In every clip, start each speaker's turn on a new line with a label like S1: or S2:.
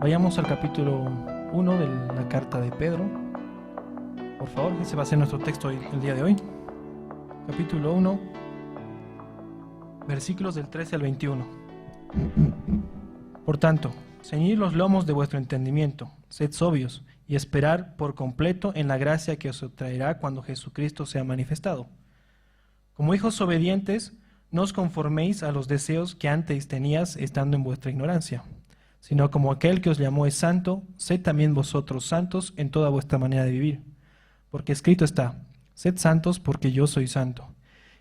S1: Vayamos al capítulo 1 de la carta de Pedro. Por favor, ese va a ser nuestro texto el día de hoy. Capítulo 1, versículos del 13 al 21. Por tanto, ceñid los lomos de vuestro entendimiento, sed sobrios, y esperar por completo en la gracia que os traerá cuando Jesucristo sea manifestado. Como hijos obedientes, no os conforméis a los deseos que antes tenías estando en vuestra ignorancia, sino como aquel que os llamó es santo, sed también vosotros santos en toda vuestra manera de vivir. Porque escrito está, sed santos porque yo soy santo.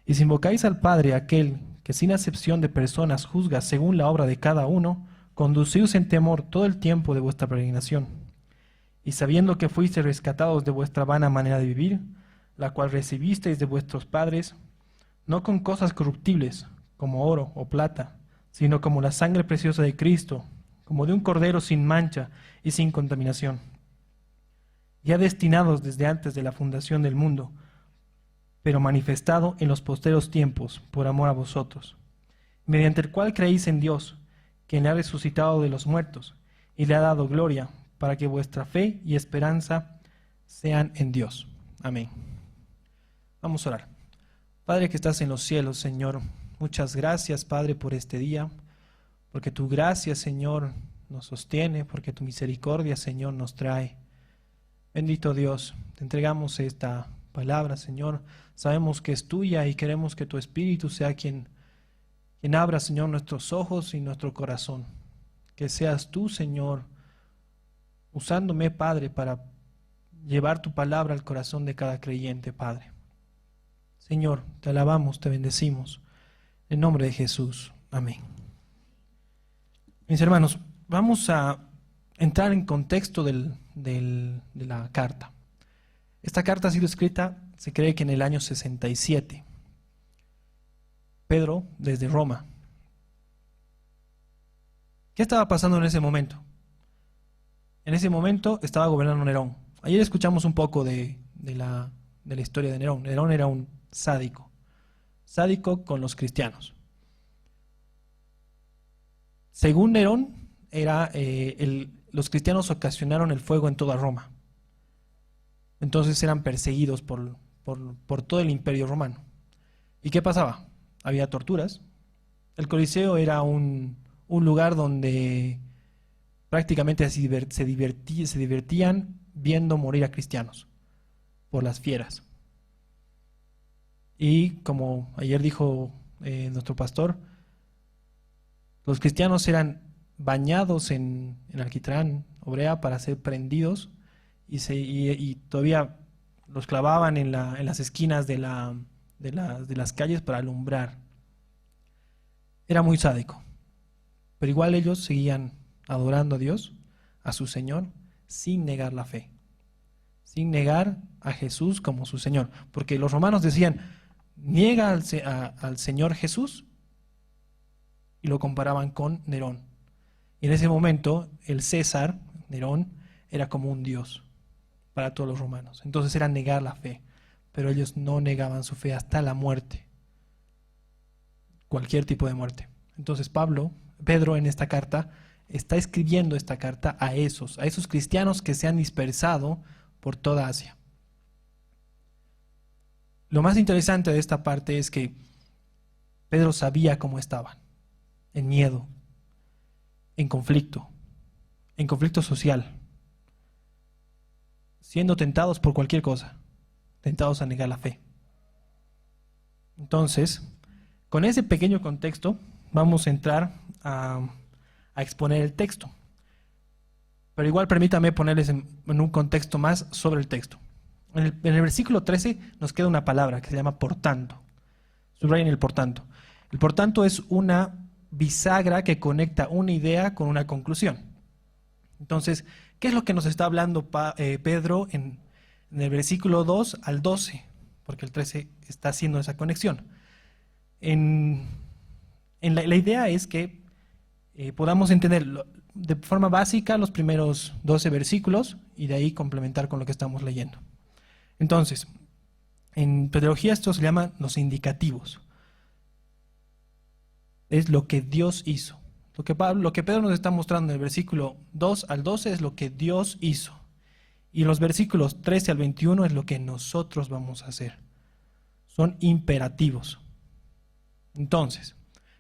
S1: Y si invocáis al Padre, aquel que sin acepción de personas juzga según la obra de cada uno, conducíos en temor todo el tiempo de vuestra peregrinación. Y sabiendo que fuisteis rescatados de vuestra vana manera de vivir, la cual recibisteis de vuestros padres, no con cosas corruptibles, como oro o plata, sino como la sangre preciosa de Cristo, como de un cordero sin mancha y sin contaminación, ya destinados desde antes de la fundación del mundo, pero manifestado en los posteros tiempos por amor a vosotros, mediante el cual creéis en Dios, quien le ha resucitado de los muertos y le ha dado gloria, para que vuestra fe y esperanza sean en Dios. Amén. Vamos a orar. Padre que estás en los cielos, Señor, muchas gracias, Padre, por este día, porque tu gracia, Señor, nos sostiene, porque tu misericordia, Señor, nos trae. Bendito Dios, te entregamos esta palabra, Señor. Sabemos que es tuya y queremos que tu Espíritu sea quien abra, Señor, nuestros ojos y nuestro corazón. Que seas tú, Señor, usándome, Padre, para llevar tu palabra al corazón de cada creyente, Padre. Señor, te alabamos, te bendecimos. En nombre de Jesús. Amén. Mis hermanos, vamos a entrar en contexto de la carta. Esta carta ha sido escrita, se cree que en el año 67. Pedro, desde Roma. ¿Qué estaba pasando en ese momento? En ese momento estaba gobernando Nerón. Ayer escuchamos un poco de la historia de Nerón. Nerón era un sádico con los cristianos. Según Nerón, los cristianos ocasionaron el fuego en toda Roma. Entonces eran perseguidos por todo el imperio romano. ¿Y qué pasaba? Había torturas. El Coliseo era un lugar donde prácticamente se divertían viendo morir a cristianos por las fieras. Y como ayer dijo nuestro pastor, los cristianos eran bañados en alquitrán o brea para ser prendidos y todavía los clavaban en las esquinas de las calles para alumbrar. Era muy sádico, pero igual ellos seguían adorando a Dios, a su Señor, sin negar la fe, sin negar a Jesús como su Señor, porque los romanos decían, niega al Señor Jesús, y lo comparaban con Nerón. Y en ese momento el César, Nerón, era como un dios para todos los romanos. Entonces era negar la fe, pero ellos no negaban su fe hasta la muerte, cualquier tipo de muerte. Entonces Pedro en esta carta está escribiendo esta carta a esos cristianos que se han dispersado por toda Asia. Lo más interesante de esta parte es que Pedro sabía cómo estaban, en miedo, en conflicto social, siendo tentados por cualquier cosa, tentados a negar la fe. Entonces, con ese pequeño contexto, vamos a entrar a exponer el texto. Pero igual permítame ponerles en un contexto más sobre el texto. En el versículo 13 nos queda una palabra que se llama por tanto. Subrayen el por tanto. El por tanto es una bisagra que conecta una idea con una conclusión. Entonces, ¿qué es lo que nos está hablando Pedro en el versículo 2 al 12? Porque el 13 está haciendo esa conexión. La idea es que podamos entender de forma básica los primeros 12 versículos y de ahí complementar con lo que estamos leyendo. Entonces, en pedagogía esto se llama los indicativos. Es lo que Dios hizo. Lo que Pedro nos está mostrando en el versículo 2 al 12 es lo que Dios hizo. Y los versículos 13 al 21 es lo que nosotros vamos a hacer. Son imperativos. Entonces,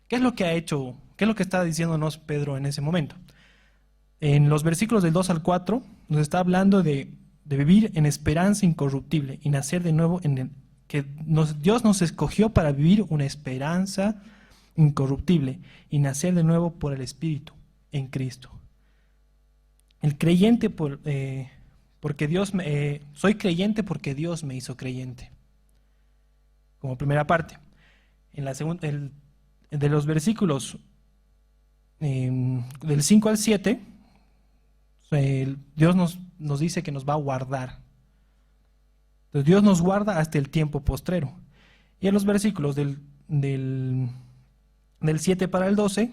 S1: ¿qué es lo que ha hecho? ¿Qué es lo que está diciéndonos Pedro en ese momento? En los versículos del 2 al 4 nos está hablando de vivir en esperanza incorruptible y nacer de nuevo Dios nos escogió para vivir una esperanza incorruptible y nacer de nuevo por el Espíritu en Cristo. El creyente porque Dios soy creyente porque Dios me hizo creyente. Como primera parte. En la segunda, de los versículos del 5 al 7, Dios nos dice que nos va a guardar. Entonces Dios nos guarda hasta el tiempo postrero. Y en los versículos del 7 para el 12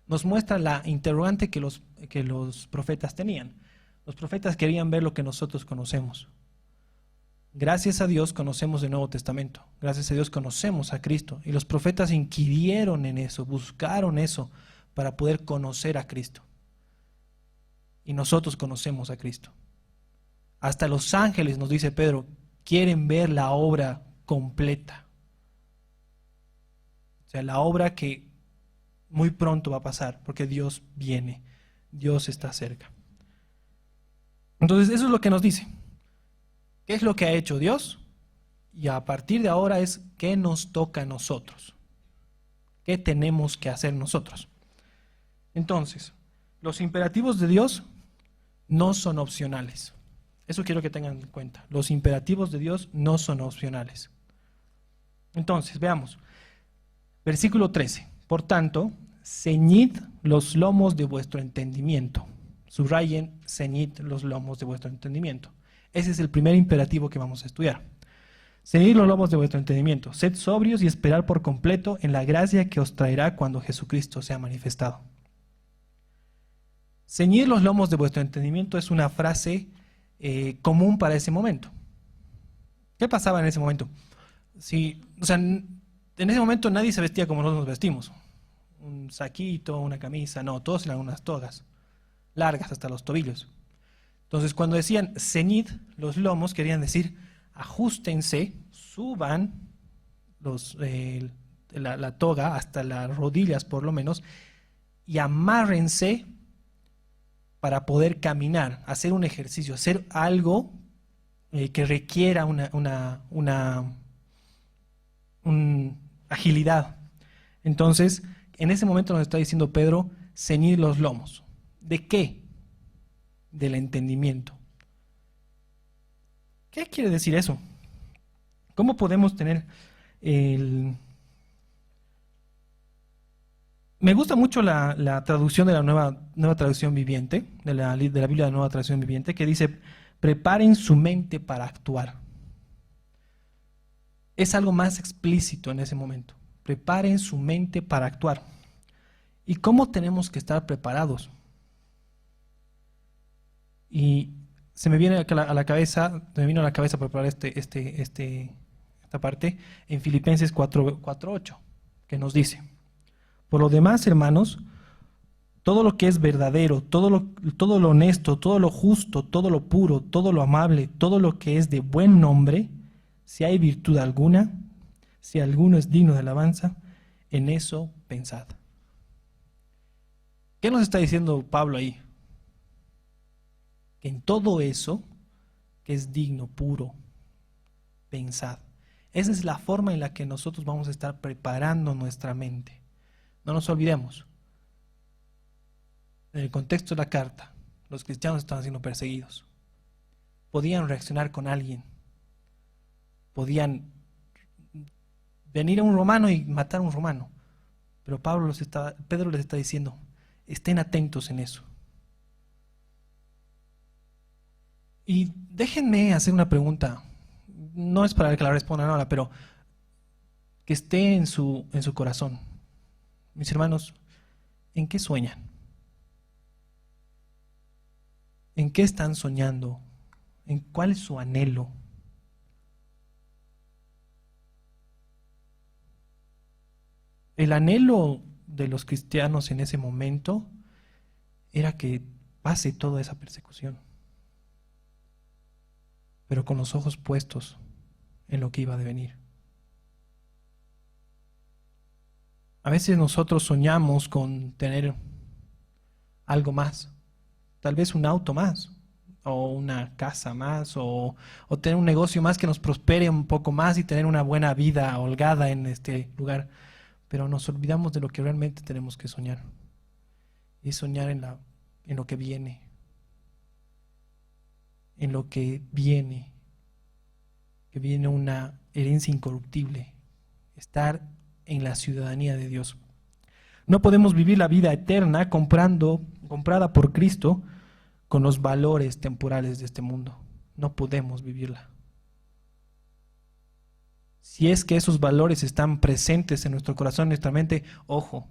S1: nos muestra la interrogante que los profetas tenían. Los profetas querían ver lo que nosotros conocemos. Gracias a Dios conocemos el Nuevo Testamento. Gracias a Dios conocemos a Cristo. Y los profetas inquirieron en eso, buscaron eso para poder conocer a Cristo. Y nosotros conocemos a Cristo. Hasta los ángeles, nos dice Pedro, quieren ver la obra completa. O sea, la obra que muy pronto va a pasar, porque Dios viene, Dios está cerca. Entonces, eso es lo que nos dice. ¿Qué es lo que ha hecho Dios? Y a partir de ahora es qué nos toca a nosotros. ¿Qué tenemos que hacer nosotros? Entonces, los imperativos de Dios no son opcionales. Eso quiero que tengan en cuenta. Los imperativos de Dios no son opcionales. Entonces, veamos. Versículo 13. Por tanto, ceñid los lomos de vuestro entendimiento. Subrayen, ceñid los lomos de vuestro entendimiento. Ese es el primer imperativo que vamos a estudiar. Ceñid los lomos de vuestro entendimiento. Sed sobrios y esperad por completo en la gracia que os traerá cuando Jesucristo sea manifestado. Ceñid los lomos de vuestro entendimiento es una frase común para ese momento. ¿Qué pasaba en ese momento? En ese momento nadie se vestía como nosotros nos vestimos. Un saquito, una camisa, no, todos eran unas togas, largas hasta los tobillos. Entonces, cuando decían ceñid los lomos, querían decir ajustense, suban la toga hasta las rodillas por lo menos y amárrense para poder caminar, hacer un ejercicio, hacer algo que requiera una agilidad. Entonces, en ese momento nos está diciendo Pedro, ceñid los lomos. ¿De qué? Del entendimiento. ¿Qué quiere decir eso? ¿Cómo podemos tener Me gusta mucho la traducción de la nueva traducción viviente, de la Biblia de la nueva traducción viviente, que dice, preparen su mente para actuar. Es algo más explícito en ese momento. Preparen su mente para actuar. ¿Y cómo tenemos que estar preparados? Y se me viene a la cabeza, preparar esta parte en Filipenses 4:8, que nos dice, por lo demás, hermanos, todo lo que es verdadero, todo lo honesto, todo lo justo, todo lo puro, todo lo amable, todo lo que es de buen nombre, si hay virtud alguna, si alguno es digno de alabanza, en eso pensad. ¿Qué nos está diciendo Pablo ahí? Que en todo eso que es digno, puro, pensad. Esa es la forma en la que nosotros vamos a estar preparando nuestra mente. No nos olvidemos. En el contexto de la carta, los cristianos estaban siendo perseguidos. Podían reaccionar con alguien. Podían venir a un romano y matar a un romano. Pero Pedro les está diciendo, estén atentos en eso. Y déjenme hacer una pregunta. No es para que la respondan ahora, pero que esté en su corazón. Mis hermanos, ¿en qué sueñan? ¿En qué están soñando? ¿En cuál es su anhelo? El anhelo de los cristianos en ese momento era que pase toda esa persecución, pero con los ojos puestos en lo que iba a devenir. A veces nosotros soñamos con tener algo más, tal vez un auto más, o una casa más, o tener un negocio más que nos prospere un poco más y tener una buena vida holgada en este lugar. Pero nos olvidamos de lo que realmente tenemos que soñar. Y soñar en lo que viene. En lo que viene. Que viene una herencia incorruptible. Estar en la ciudadanía de Dios. No podemos vivir la vida eterna comprada por Cristo con los valores temporales de este mundo. No podemos vivirla. Si es que esos valores están presentes en nuestro corazón, en nuestra mente, ojo.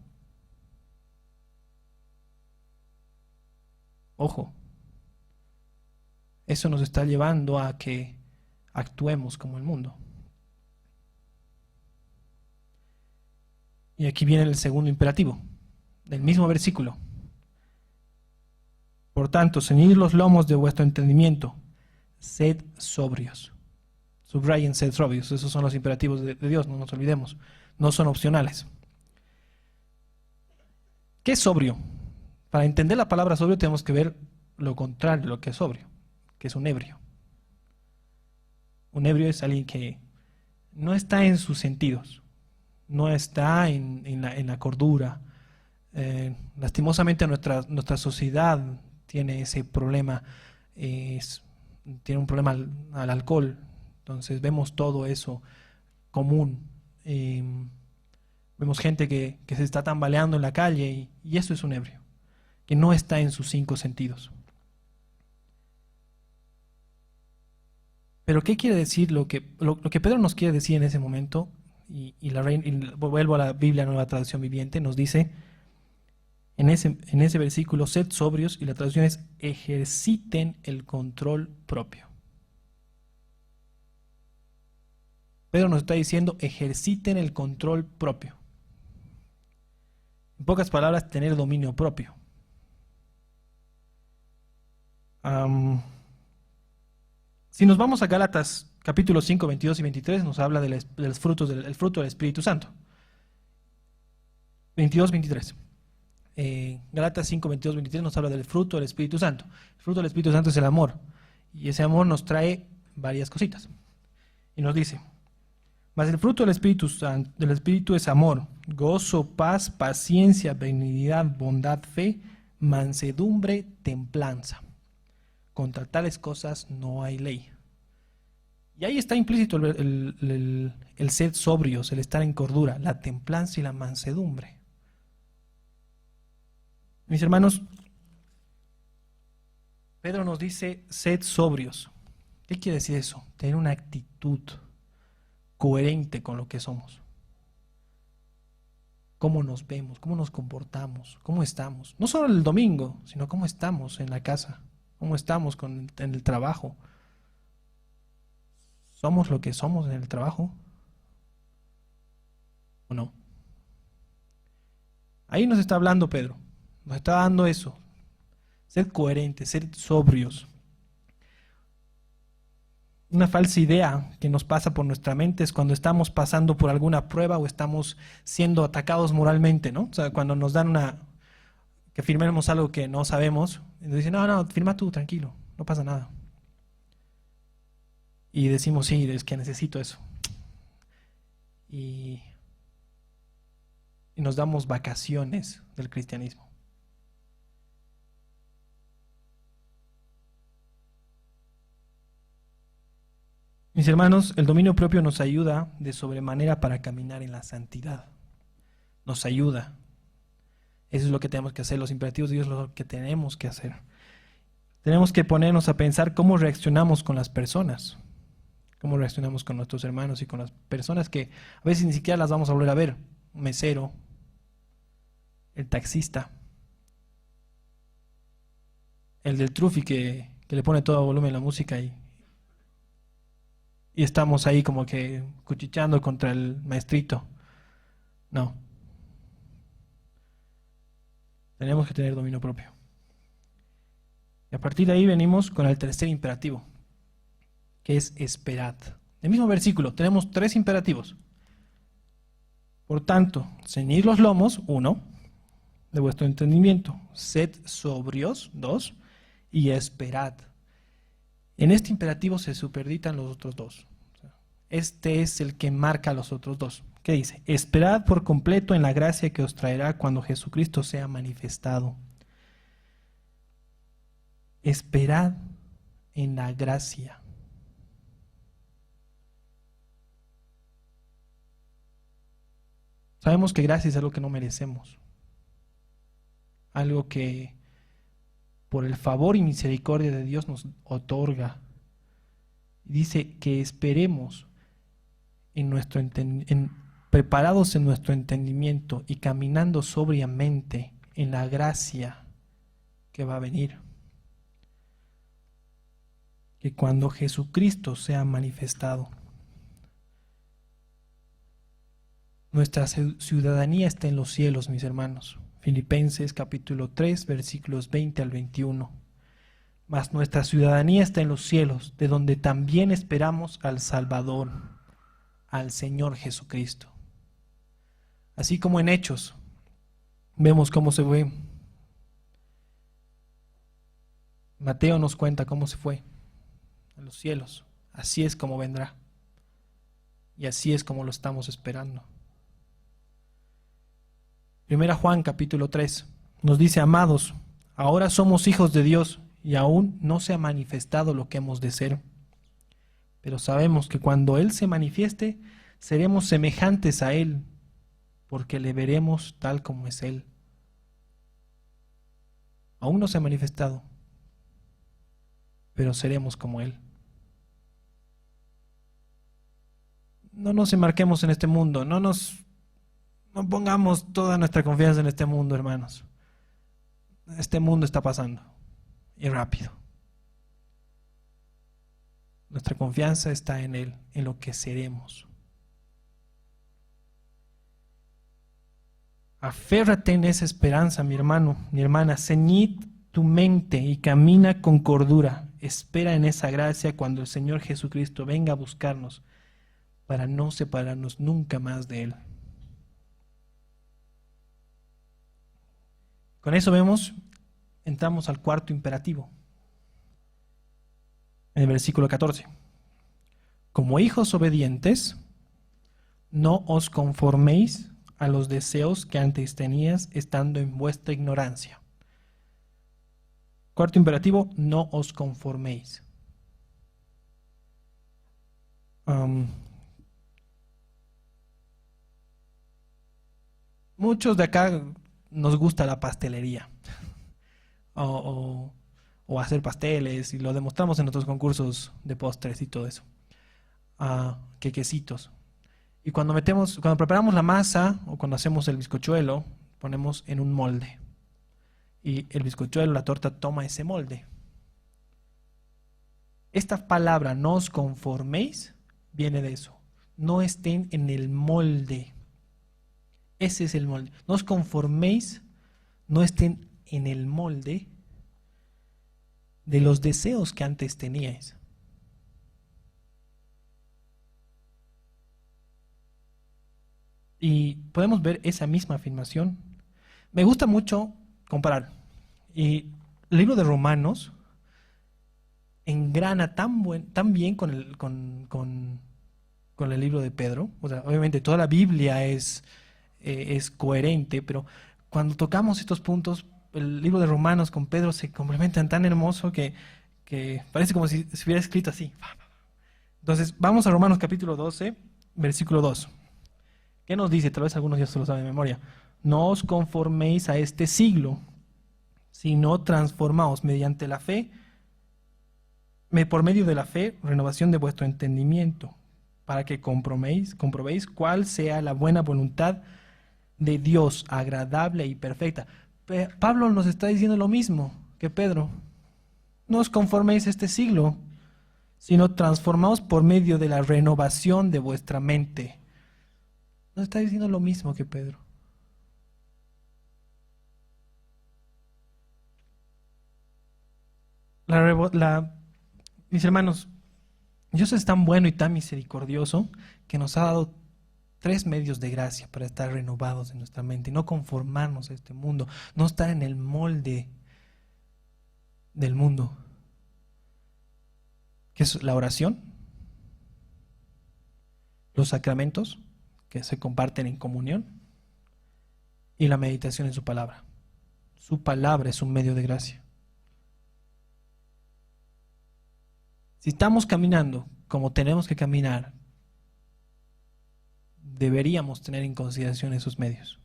S1: Ojo. Eso nos está llevando a que actuemos como el mundo. Y aquí viene el segundo imperativo, del mismo versículo. Por tanto, ceñid los lomos de vuestro entendimiento, sed sobrios. Subrayen, sed sobrios. Esos son los imperativos de Dios, no nos olvidemos. No son opcionales. ¿Qué es sobrio? Para entender la palabra sobrio tenemos que ver lo contrario de lo que es sobrio, que es un ebrio. Un ebrio es alguien que no está en sus sentidos, no está en la cordura. Lastimosamente nuestra sociedad tiene ese problema, tiene un problema al alcohol. Entonces vemos todo eso común. Vemos gente que se está tambaleando en la calle y eso es un ebrio, que no está en sus 5 sentidos. Pero ¿qué quiere decir lo que Pedro nos quiere decir en ese momento? Y vuelvo a la Biblia Nueva Traducción Viviente, nos dice en ese versículo, sed sobrios, y la traducción es ejerciten el control propio. Pedro nos está diciendo ejerciten el control propio. En pocas palabras, tener dominio propio. Si nos vamos a Gálatas capítulo 5, 22 y 23, nos habla de los frutos del fruto del Espíritu Santo. 22, 23. Gálatas 5, 22, 23 nos habla del fruto del Espíritu Santo. El fruto del Espíritu Santo es el amor. Y ese amor nos trae varias cositas. Y nos dice, mas el fruto del Espíritu es amor, gozo, paz, paciencia, benignidad, bondad, fe, mansedumbre, templanza. Contra tales cosas no hay ley. Y ahí está implícito el ser sobrios, el estar en cordura, la templanza y la mansedumbre. Mis hermanos, Pedro nos dice, sed sobrios. ¿Qué quiere decir eso? Tener una actitud coherente con lo que somos. Cómo nos vemos, cómo nos comportamos, cómo estamos. No solo el domingo, sino cómo estamos en la casa, cómo estamos en el trabajo. ¿Somos lo que somos en el trabajo? ¿O no? Ahí nos está hablando Pedro. Nos está dando eso. Ser coherentes, ser sobrios. Una falsa idea que nos pasa por nuestra mente es cuando estamos pasando por alguna prueba o estamos siendo atacados moralmente, ¿no? O sea, cuando nos dan que firmemos algo que no sabemos, y nos dicen, no, firma tú, tranquilo, no pasa nada. Y decimos, sí, es que necesito eso. Y nos damos vacaciones del cristianismo. Mis hermanos, el dominio propio nos ayuda de sobremanera para caminar en la santidad. Nos ayuda. Eso es lo que tenemos que hacer. Los imperativos de Dios es lo que tenemos que hacer. Tenemos que ponernos a pensar cómo reaccionamos con las personas. Cómo reaccionamos con nuestros hermanos y con las personas que a veces ni siquiera las vamos a volver a ver. Un mesero, el taxista, el del trufi que le pone todo volumen a la música y estamos ahí como que cuchicheando contra el maestrito. No. Tenemos que tener dominio propio. Y a partir de ahí venimos con el tercer imperativo, que es esperad. En el mismo versículo tenemos 3 imperativos. Por tanto, ceñid los lomos, 1, de vuestro entendimiento. Sed sobrios, 2, y esperad. En este imperativo se superditan los otros 2. Este es el que marca a los otros 2. ¿Qué dice? Esperad por completo en la gracia que os traerá cuando Jesucristo sea manifestado. Esperad en la gracia. Sabemos que gracia es algo que no merecemos. Algo que por el favor y misericordia de Dios nos otorga. Dice que esperemos preparados en nuestro entendimiento y caminando sobriamente en la gracia que va a venir. Que cuando Jesucristo sea manifestado, nuestra ciudadanía está en los cielos, mis hermanos. Filipenses capítulo 3, versículos 20 al 21. Mas nuestra ciudadanía está en los cielos, de donde también esperamos al Salvador, al Señor Jesucristo. Así como en Hechos, vemos cómo se fue. Mateo nos cuenta cómo se fue a los cielos. Así es como vendrá. Y así es como lo estamos esperando. Primera Juan capítulo 3 nos dice: amados, ahora somos hijos de Dios y aún no se ha manifestado lo que hemos de ser. Pero sabemos que cuando Él se manifieste, seremos semejantes a Él, porque le veremos tal como es Él. Aún no se ha manifestado, pero seremos como Él. No nos enmarquemos en este mundo, no pongamos toda nuestra confianza en este mundo, hermanos. Este mundo está pasando, y rápido. Nuestra confianza está en Él, en lo que seremos. Aférrate en esa esperanza, mi hermano, mi hermana. Ceñid tu mente y camina con cordura. Espera en esa gracia cuando el Señor Jesucristo venga a buscarnos, para no separarnos nunca más de Él. Con eso entramos al cuarto imperativo. En el versículo 14. Como hijos obedientes, no os conforméis a los deseos que antes tenías estando en vuestra ignorancia. Cuarto imperativo, no os conforméis. Muchos de acá nos gusta la pastelería o hacer pasteles, y lo demostramos en nuestros concursos de postres y todo eso. Quequecitos. Y cuando preparamos la masa o cuando hacemos el bizcochuelo, ponemos en un molde. Y el bizcochuelo, la torta, toma ese molde. Esta palabra, no os conforméis, viene de eso. No estén en el molde. Ese es el molde. No os conforméis, no estén en el molde de los deseos que antes teníais. Y podemos ver esa misma afirmación. Me gusta mucho comparar. Y el libro de Romanos engrana tan bien con el libro de Pedro. O sea, obviamente toda la Biblia es coherente, pero cuando tocamos estos puntos, el libro de Romanos con Pedro se complementan tan hermoso que parece como si se hubiera escrito así. Entonces, vamos a Romanos capítulo 12, versículo 2. ¿Qué nos dice? Tal vez algunos ya se lo saben de memoria. No os conforméis a este siglo, sino transformaos mediante la fe, por medio de la fe, renovación de vuestro entendimiento, para que comprobéis cuál sea la buena voluntad de Dios, agradable y perfecta. Pablo nos está diciendo lo mismo que Pedro. No os conforméis a este siglo, sino transformaos por medio de la renovación de vuestra mente. Nos está diciendo lo mismo que Pedro. Mis hermanos, Dios es tan bueno y tan misericordioso que nos ha dado 3 medios de gracia para estar renovados en nuestra mente y no conformarnos a este mundo, no estar en el molde del mundo, que es la oración, los sacramentos que se comparten en comunión y la meditación en su palabra. Su palabra es un medio de gracia. Si estamos caminando como tenemos que caminar, deberíamos tener en consideración esos medios: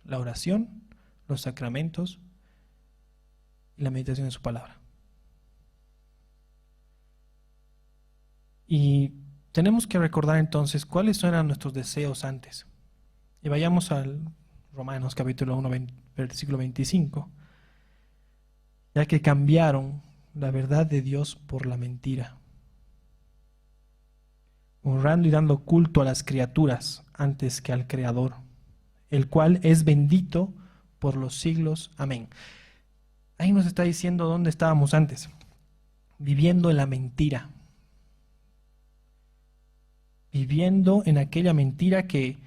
S1: la oración, los sacramentos y la meditación en su palabra. Y tenemos que recordar entonces cuáles eran nuestros deseos antes. Y vayamos al Romanos capítulo 1, versículo 25. Ya que cambiaron la verdad de Dios por la mentira, honrando y dando culto a las criaturas antes que al Creador, el cual es bendito por los siglos. Amén. Ahí nos está diciendo dónde estábamos antes, viviendo en la mentira, viviendo en aquella mentira que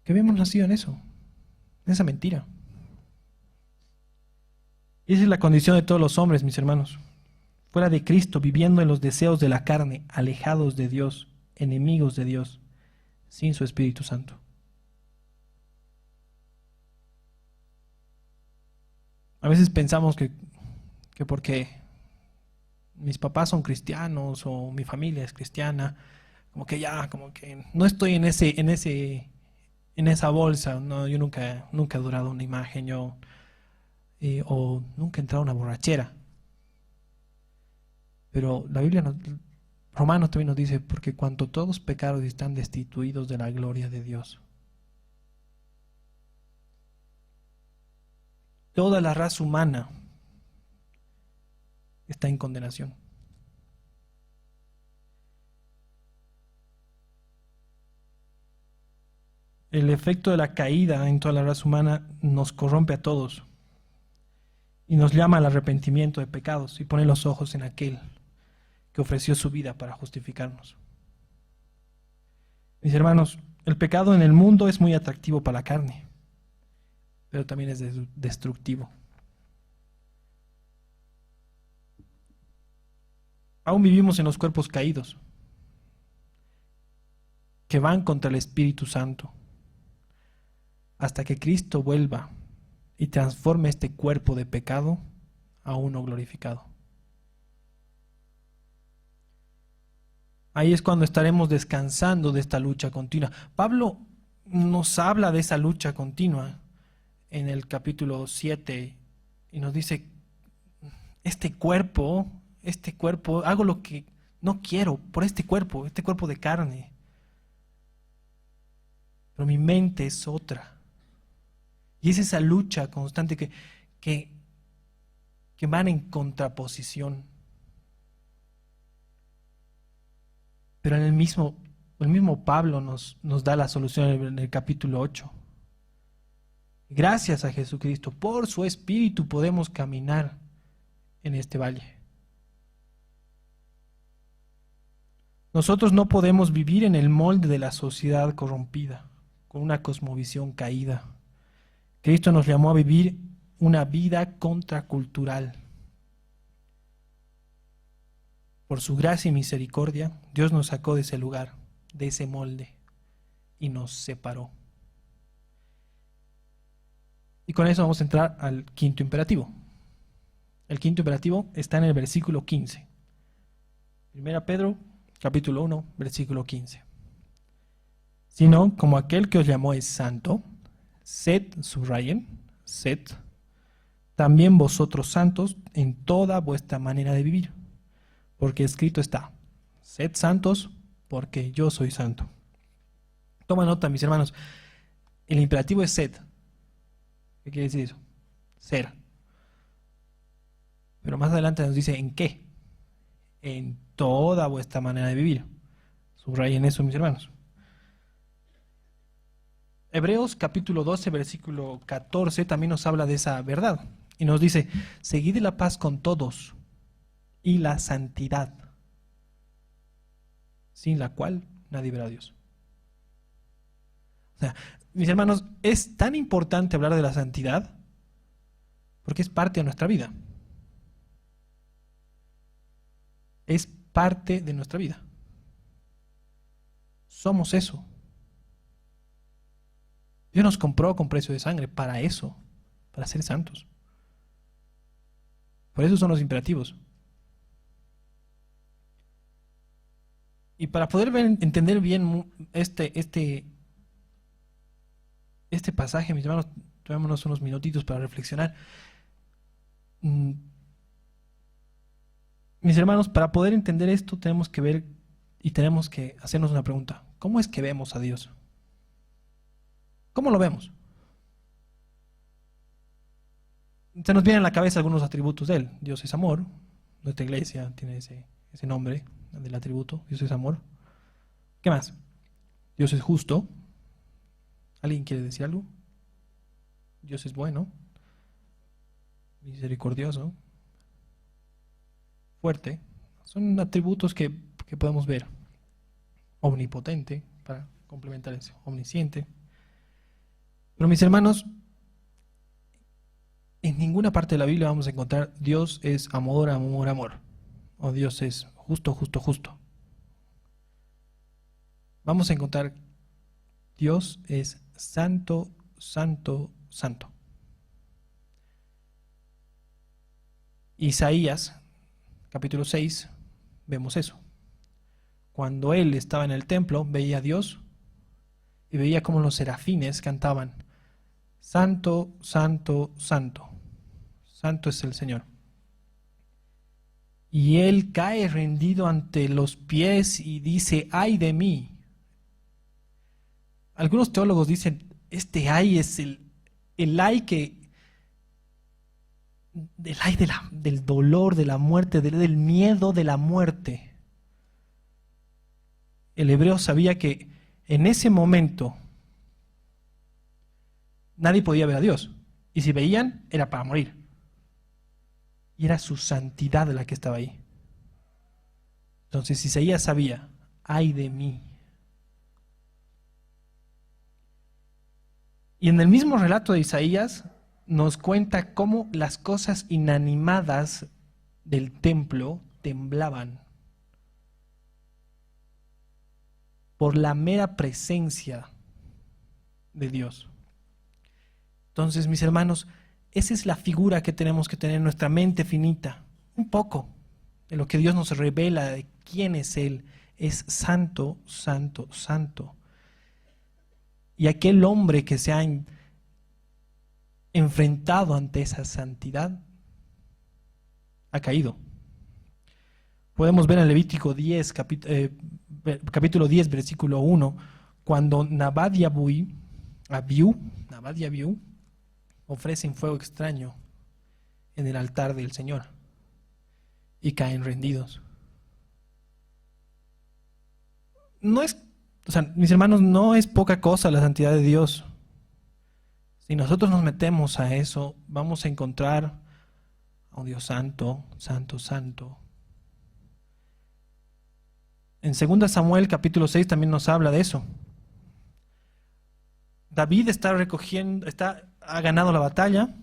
S1: habíamos nacido en eso, en esa mentira. Y esa es la condición de todos los hombres, mis hermanos. Fuera de Cristo, viviendo en los deseos de la carne, alejados de Dios, enemigos de Dios, sin su Espíritu Santo. A veces pensamos que porque mis papás son cristianos o mi familia es cristiana, como que no estoy en esa bolsa. No, yo nunca he adorado una imagen, o nunca he entrado a una borrachera. Pero la Biblia, Romanos también nos dice: porque cuanto todos pecaron y están destituidos de la gloria de Dios. Toda la raza humana está en condenación. El efecto de la caída en toda la raza humana nos corrompe a todos y nos llama al arrepentimiento de pecados y pone los ojos en aquel que ofreció su vida para justificarnos. Mis hermanos, el pecado en el mundo es muy atractivo para la carne, pero también es destructivo. Aún vivimos en los cuerpos caídos que van contra el Espíritu Santo, hasta que Cristo vuelva y transforme este cuerpo de pecado a uno glorificado. Ahí es cuando estaremos descansando de esta lucha continua. Pablo nos habla de esa lucha continua en el capítulo 7 y nos dice: este cuerpo, hago lo que no quiero por este cuerpo de carne, pero mi mente es otra. Y es esa lucha constante que van en contraposición. Pero el mismo Pablo nos da la solución en el capítulo 8. Gracias a Jesucristo, por su Espíritu podemos caminar en este valle. Nosotros no podemos vivir en el molde de la sociedad corrompida, con una cosmovisión caída. Cristo nos llamó a vivir una vida contracultural. Por su gracia y misericordia, Dios nos sacó de ese lugar, de ese molde, y nos separó. Y con eso vamos a entrar al quinto imperativo. El quinto imperativo está en el versículo 15. 1 Pedro, capítulo 1, versículo 15. Sino, como aquel que os llamó es santo, sed, subrayen, sed, también vosotros santos en toda vuestra manera de vivir. Porque escrito está: sed santos, porque yo soy santo. Toma nota, mis hermanos. El imperativo es sed. ¿Qué quiere decir eso? Ser. Pero más adelante nos dice en qué. En toda vuestra manera de vivir. Subrayen eso, mis hermanos. Hebreos capítulo 12, versículo 14 también nos habla de esa verdad. Y nos dice, seguid la paz con todos y la santidad, sin la cual nadie verá a Dios. O sea, mis hermanos, es tan importante hablar de la santidad porque es parte de nuestra vida. Es parte de nuestra vida. Somos eso. Dios nos compró con precio de sangre para eso, para ser santos. Por eso son los imperativos. Y para poder entender bien este pasaje, mis hermanos, tomémonos unos minutitos para reflexionar. Mis hermanos, para poder entender esto tenemos que ver y tenemos que hacernos una pregunta. ¿Cómo es que vemos a Dios? ¿Cómo lo vemos? Se nos vienen a la cabeza algunos atributos de Él. Dios es amor. Nuestra iglesia tiene ese nombre del atributo. Dios es amor. ¿Qué más? Dios es justo. ¿Alguien quiere decir algo? Dios es bueno. Misericordioso. Fuerte. Son atributos que podemos ver. Omnipotente, para complementar eso. Omnisciente. Pero mis hermanos, en ninguna parte de la Biblia vamos a encontrar Dios es amor, amor, amor. O Dios es justo, justo, justo. Vamos a encontrar Dios es santo, santo, santo. Isaías, capítulo 6, vemos eso. Cuando él estaba en el templo, veía a Dios y veía cómo los serafines cantaban, santo, santo, santo. Santo es el Señor. Y él cae rendido ante los pies y dice, ay de mí. Algunos teólogos dicen, este ay es el ay del dolor, de la muerte, del miedo de la muerte. El hebreo sabía que en ese momento nadie podía ver a Dios. Y si veían, era para morir. Y era su santidad la que estaba ahí. Entonces Isaías sabía, ay de mí. Y en el mismo relato de Isaías nos cuenta cómo las cosas inanimadas del templo temblaban por la mera presencia de Dios. Entonces, mis hermanos, esa es la figura que tenemos que tener en nuestra mente finita, un poco de lo que Dios nos revela de quién es Él. Es santo, santo, santo. Y aquel hombre que se ha enfrentado ante esa santidad ha caído. Podemos ver en Levítico 10, capítulo 10, versículo 1, cuando Nabad y Abiú ofrecen fuego extraño en el altar del Señor y caen rendidos. No es, mis hermanos, no es poca cosa la santidad de Dios. Si nosotros nos metemos a eso, vamos a encontrar a un Dios santo, santo, santo. En 2 Samuel capítulo 6 también nos habla de eso. David ha ganado la batalla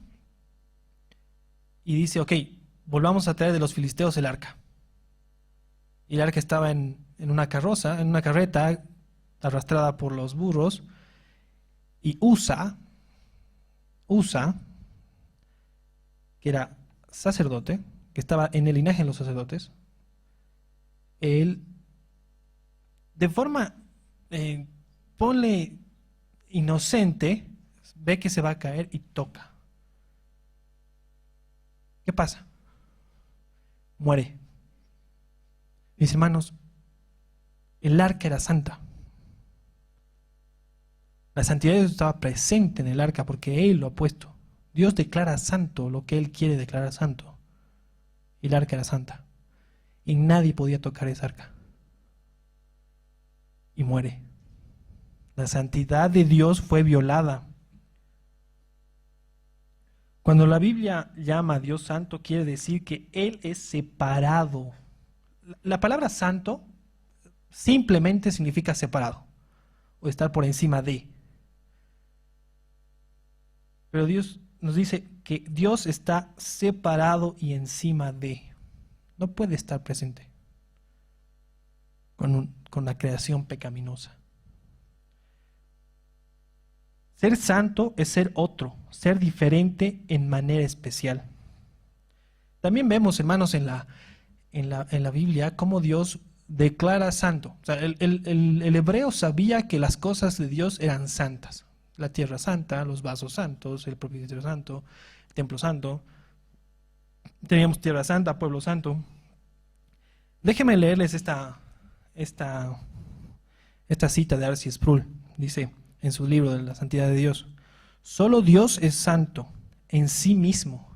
S1: y dice, ok, volvamos a traer de los filisteos el arca. Y el arca estaba en una carroza, en una carreta arrastrada por los burros, y Usa, que era sacerdote, que estaba en el linaje de los sacerdotes, él de forma, ponle inocente, ve que se va a caer y toca. ¿Qué pasa? Muere. Mis hermanos, el arca era santa. La santidad de Dios estaba presente en el arca porque Él lo ha puesto. Dios declara santo lo que Él quiere declarar santo. Y el arca era santa. Y nadie podía tocar esa arca. Y muere. La santidad de Dios fue violada. Cuando la Biblia llama a Dios santo, quiere decir que Él es separado. La palabra santo simplemente significa separado o estar por encima de. Pero Dios nos dice que Dios está separado y encima de. No puede estar presente con la creación pecaminosa. Ser santo es ser otro, ser diferente en manera especial. También vemos, hermanos, en la Biblia cómo Dios declara santo. O sea, el hebreo sabía que las cosas de Dios eran santas. La tierra santa, los vasos santos, el propiciatorio santo, el templo santo. Teníamos tierra santa, pueblo santo. Déjenme leerles esta cita de R.C. Sproul. Dice en su libro de la santidad de Dios: solo Dios es santo en sí mismo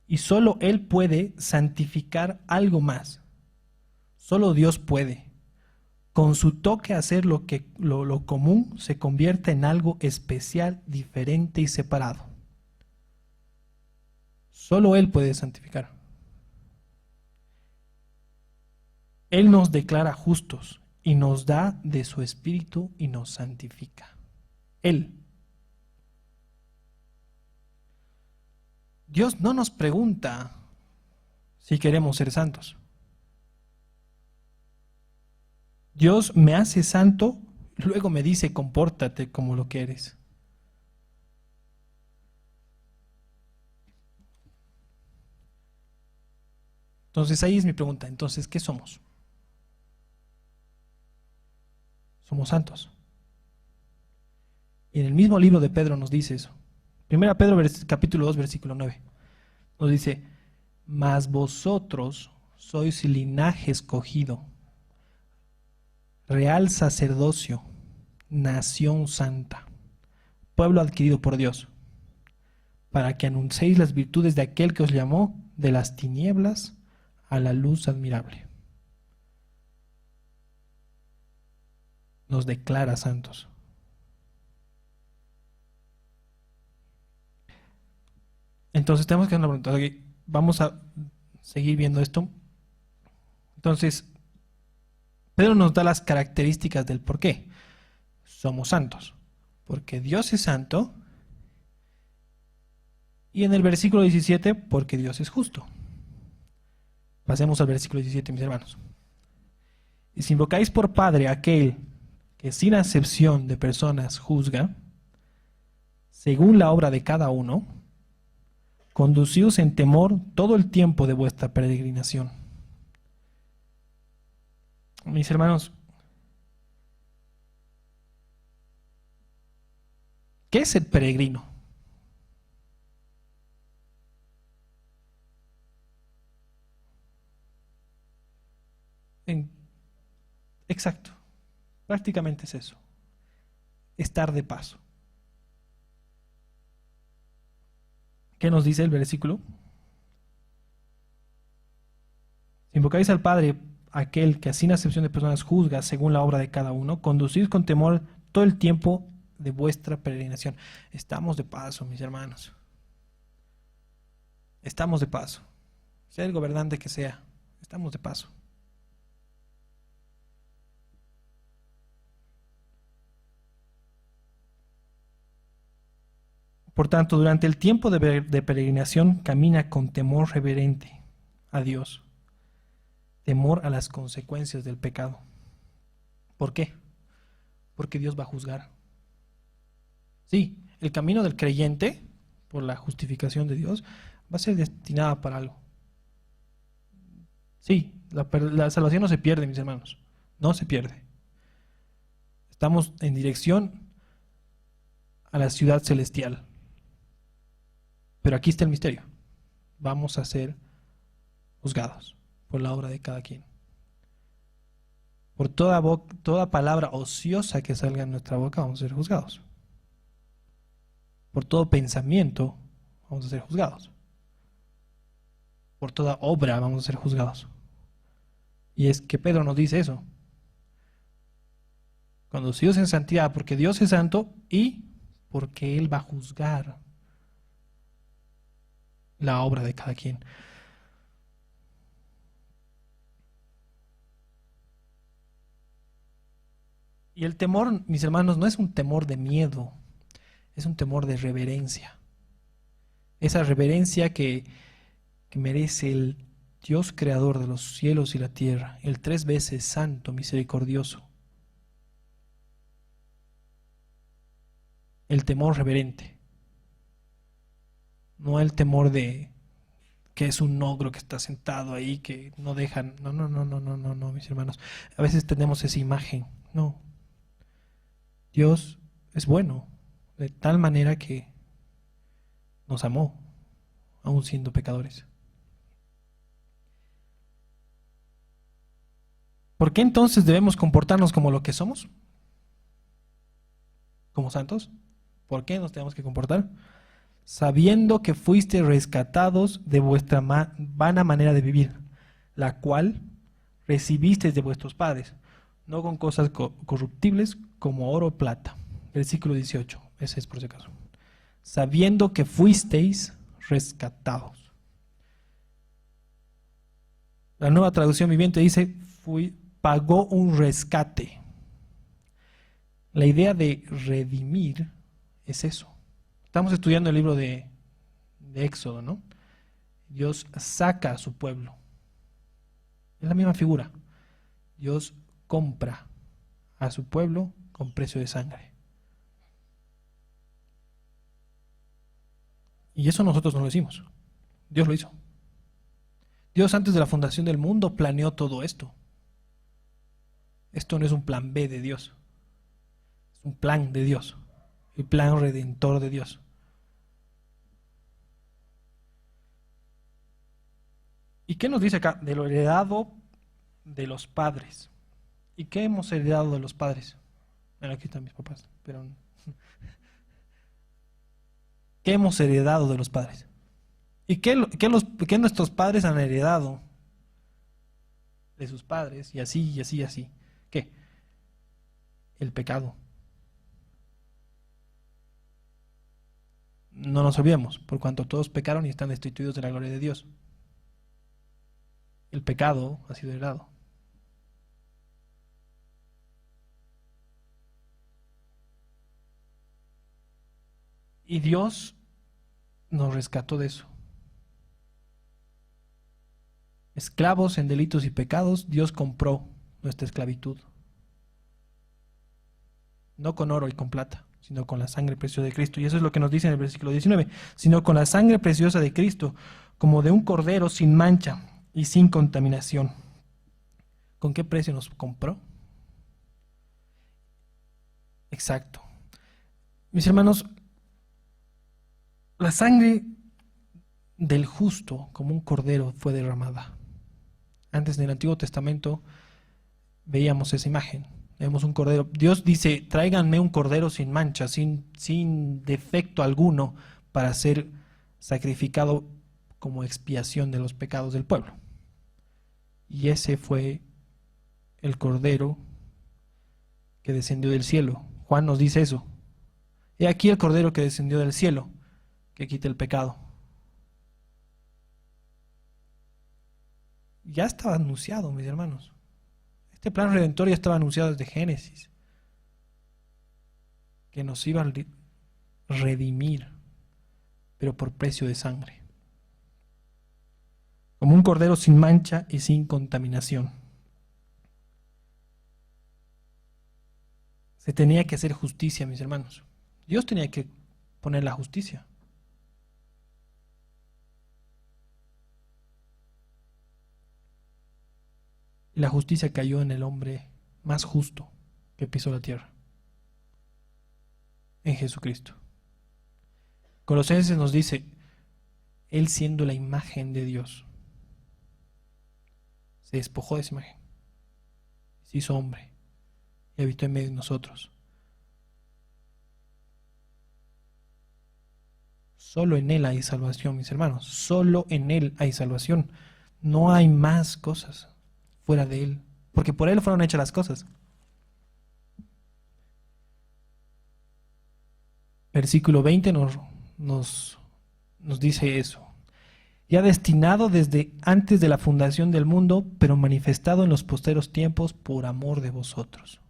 S1: y solo Él puede santificar algo más. Solo Dios puede, con su toque, hacer lo común se convierte en algo especial, diferente y separado. Solo Él puede santificar. Él nos declara justos y nos da de su espíritu y nos santifica. Él. Dios no nos pregunta si queremos ser santos. Dios me hace santo, luego me dice compórtate como lo que eres. Entonces ahí es mi pregunta. Entonces, ¿qué somos? Somos santos. Y en el mismo libro de Pedro nos dice eso. 1 Pedro capítulo 2, versículo 9. Nos dice: mas vosotros sois linaje escogido, real sacerdocio, nación santa, pueblo adquirido por Dios, para que anunciéis las virtudes de aquel que os llamó de las tinieblas a la luz admirable. Nos declara santos. Entonces tenemos que hacer una pregunta. Okay, vamos a seguir viendo esto. Entonces, Pedro nos da las características del por qué somos santos. Porque Dios es santo. Y en el versículo 17, porque Dios es justo. Pasemos al versículo 17, mis hermanos. Y si invocáis por Padre a aquel que sin acepción de personas juzga, según la obra de cada uno, conducíos en temor todo el tiempo de vuestra peregrinación. Mis hermanos, ¿qué es el peregrino? Exacto, prácticamente es eso, estar de paso. ¿Qué nos dice el versículo? Si invocáis al Padre, aquel que sin acepción de personas juzga según la obra de cada uno, conducid con temor todo el tiempo de vuestra peregrinación. Estamos de paso, mis hermanos. Estamos de paso. Sea el gobernante que sea, estamos de paso. Por tanto, durante el tiempo de peregrinación camina con temor reverente a Dios, temor a las consecuencias del pecado. ¿Por qué? Porque Dios va a juzgar. Sí, el camino del creyente, por la justificación de Dios, va a ser destinada para algo. Sí, la salvación no se pierde, mis hermanos, no se pierde. Estamos en dirección a la ciudad celestial. Pero aquí está el misterio. Vamos a ser juzgados por la obra de cada quien. Por toda palabra ociosa que salga en nuestra boca vamos a ser juzgados. Por todo pensamiento vamos a ser juzgados. Por toda obra vamos a ser juzgados. Y es que Pedro nos dice eso. Conducidos en santidad, porque Dios es santo y porque Él va a juzgar. la obra de cada quien. Y el temor, mis hermanos, no es un temor de miedo, es un temor de reverencia. Esa reverencia que merece el Dios creador de los cielos y la tierra, el 3 veces santo, misericordioso. El temor reverente. No el temor de que es un ogro que está sentado ahí, que no dejan. No, no, no, no, no, no, no, mis hermanos. A veces tenemos esa imagen. No. Dios es bueno, de tal manera que nos amó, aún siendo pecadores. ¿Por qué entonces debemos comportarnos como lo que somos? ¿Como santos? ¿Por qué nos tenemos que comportar? Sabiendo que fuiste rescatados de vuestra vana manera de vivir, la cual recibisteis de vuestros padres, no con cosas corruptibles como oro o plata. Versículo 18, ese es por si acaso. Sabiendo que fuisteis rescatados. La Nueva Traducción Viviente dice, pagó un rescate. La idea de redimir es eso. Estamos estudiando el libro de Éxodo, ¿no? Dios saca a su pueblo. Es la misma figura. Dios compra a su pueblo con precio de sangre. Y eso nosotros no lo hicimos. Dios lo hizo. Dios antes de la fundación del mundo planeó todo esto. Esto no es un plan B de Dios. Es un plan de Dios. El plan redentor de Dios. ¿Y qué nos dice acá? De lo heredado de los padres. ¿Y qué hemos heredado de los padres? Bueno, aquí están mis papás, pero ¿qué hemos heredado de los padres? ¿Y qué nuestros padres han heredado de sus padres? Y así, y así, y así. ¿Qué? El pecado. No nos olvidemos, por cuanto todos pecaron y están destituidos de la gloria de Dios. El pecado ha sido heredado. Y Dios nos rescató de eso. Esclavos en delitos y pecados, Dios compró nuestra esclavitud. No con oro y con plata, sino con la sangre preciosa de Cristo. Y eso es lo que nos dice en el versículo 19. Sino con la sangre preciosa de Cristo, como de un cordero sin mancha y sin contaminación. ¿Con qué precio nos compró? Exacto. Mis hermanos, la sangre del justo como un cordero fue derramada. Antes en el Antiguo Testamento veíamos esa imagen. Vemos un cordero. Dios dice, tráiganme un cordero sin mancha, sin defecto alguno, para ser sacrificado como expiación de los pecados del pueblo. Y ese fue el cordero que descendió del cielo. Juan nos dice eso. He aquí el cordero que descendió del cielo, que quita el pecado. Ya estaba anunciado, mis hermanos. Este plan redentor ya estaba anunciado desde Génesis, que nos iba a redimir, pero por precio de sangre, como un cordero sin mancha y sin contaminación. Se tenía que hacer justicia, mis hermanos. Dios tenía que poner la justicia. Y la justicia cayó en el hombre más justo que pisó la tierra, en Jesucristo. Colosenses nos dice, Él siendo la imagen de Dios, se despojó de esa imagen, se hizo hombre y habitó en medio de nosotros. Solo en Él hay salvación, mis hermanos. Solo en Él hay salvación. No hay más cosas fuera de Él, porque por Él fueron hechas las cosas. Versículo 20 nos dice eso. ya destinado desde antes de la fundación del mundo, pero manifestado en los posteros tiempos por amor de vosotros.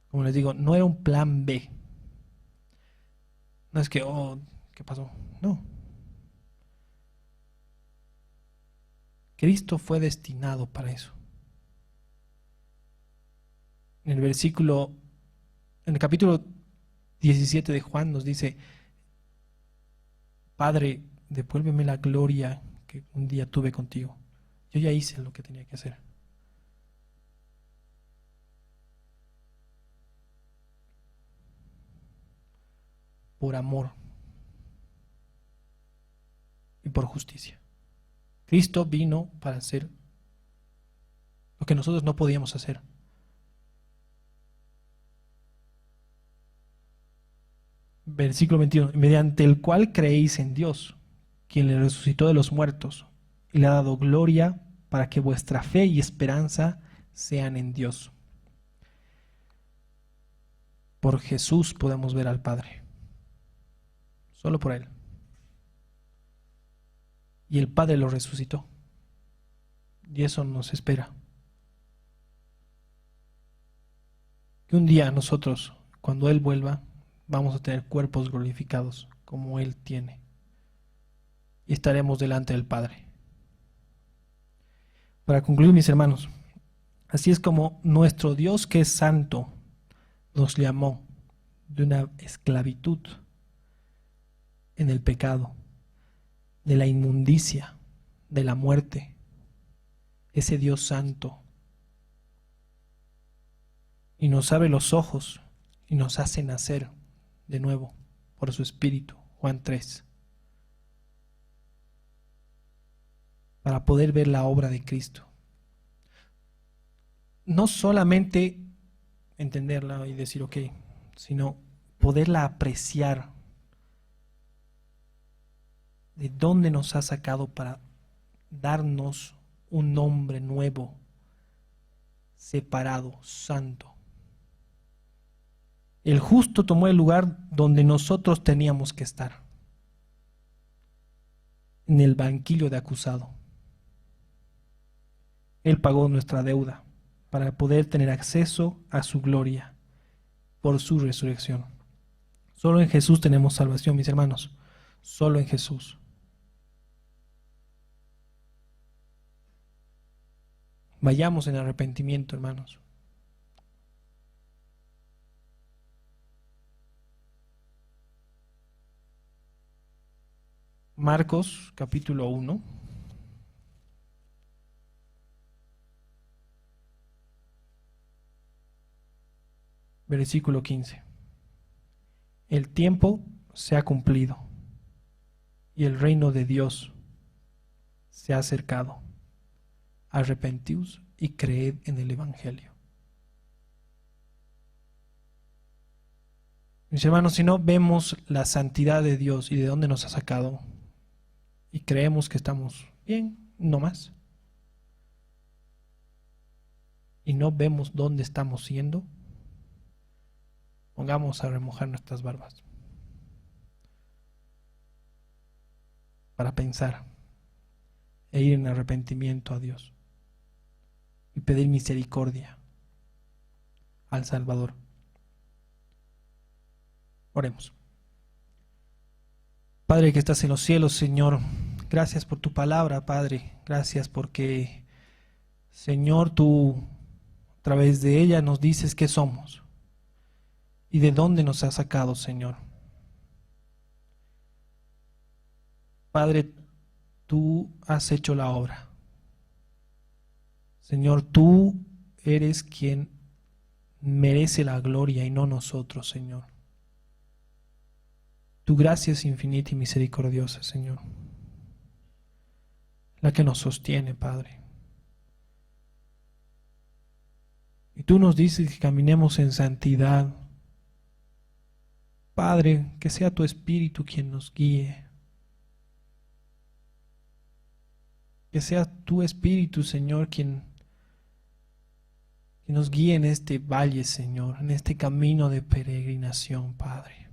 S1: Como les digo, no era un plan B. No es que, oh, ¿qué pasó? No. Cristo fue destinado para eso. En el capítulo 17 de Juan nos dice: Padre, devuélveme la gloria que un día tuve contigo. Yo ya hice lo que tenía que hacer. Por amor y por justicia. Cristo vino para hacer lo que nosotros no podíamos hacer. Versículo 21. Mediante el cual creéis en Dios, quien le resucitó de los muertos y le ha dado gloria, para que vuestra fe y esperanza sean en Dios. Por Jesús podemos ver al Padre. Solo por Él. Y el Padre lo resucitó. Y eso nos espera. Que un día nosotros, cuando Él vuelva, vamos a tener cuerpos glorificados como Él tiene. Y estaremos delante del Padre. Para concluir, mis hermanos, así es como nuestro Dios, que es santo, nos llamó de una esclavitud en el pecado, de la inmundicia, de la muerte. Ese Dios santo. Y nos abre los ojos y nos hace nacer de nuevo por su Espíritu. Juan 3. Para poder ver la obra de Cristo. No solamente entenderla y decir ok, sino poderla apreciar. De dónde nos ha sacado para darnos un nombre nuevo, separado, santo. El justo tomó el lugar donde nosotros teníamos que estar, en el banquillo de acusado. Él pagó nuestra deuda para poder tener acceso a su gloria por su resurrección. Solo en Jesús tenemos salvación, mis hermanos. Solo en Jesús. Vayamos en arrepentimiento, hermanos. Marcos capítulo 1. Versículo 15. El tiempo se ha cumplido y el reino de Dios se ha acercado. Arrepentíos y creed en el Evangelio. Mis hermanos, si no vemos la santidad de Dios y de dónde nos ha sacado, y creemos que estamos bien, no más, y no vemos dónde estamos yendo, pongamos a remojar nuestras barbas para pensar e ir en arrepentimiento a Dios y pedir misericordia al Salvador. Oremos. Padre que estás en los cielos, Señor, gracias por tu palabra, Padre. Gracias porque, Señor, tú a través de ella nos dices qué somos y de dónde nos has sacado, Señor. Padre, tú has hecho la obra. Señor, tú eres quien merece la gloria y no nosotros, Señor. Tu gracia es infinita y misericordiosa, Señor. La que nos sostiene, Padre. Y tú nos dices que caminemos en santidad. Padre, que sea tu Espíritu quien nos guíe. Que sea tu Espíritu, Señor, quien nos guíe en este valle, Señor, en este camino de peregrinación, Padre.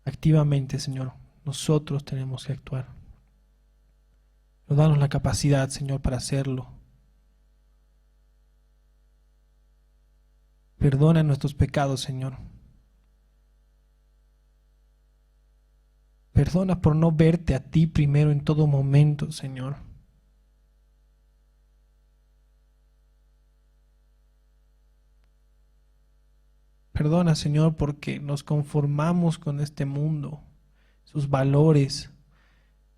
S1: Activamente, Señor, nosotros tenemos que actuar. Pero danos la capacidad, Señor, para hacerlo. Perdona nuestros pecados, Señor. Perdona por no verte a ti primero en todo momento, Señor. Perdona, Señor, porque nos conformamos con este mundo, sus valores,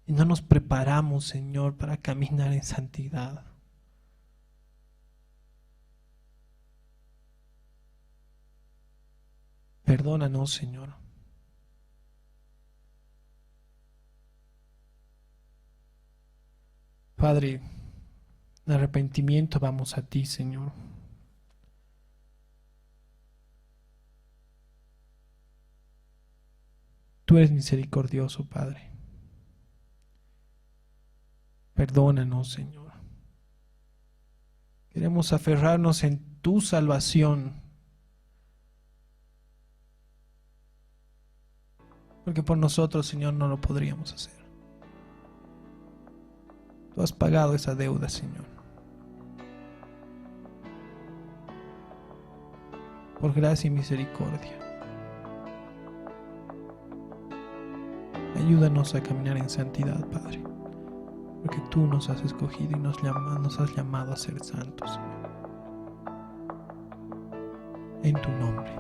S1: y no nos preparamos, Señor, para caminar en santidad. Perdónanos, Señor. Padre, en arrepentimiento vamos a ti, Señor. Tú eres misericordioso, Padre. Perdónanos, Señor. Queremos aferrarnos en tu salvación, porque por nosotros, Señor, no lo podríamos hacer. Tú has pagado esa deuda, Señor. Por gracia y misericordia. Ayúdanos a caminar en santidad, Padre, porque tú nos has escogido y nos has llamado a ser santos, Señor. En tu nombre.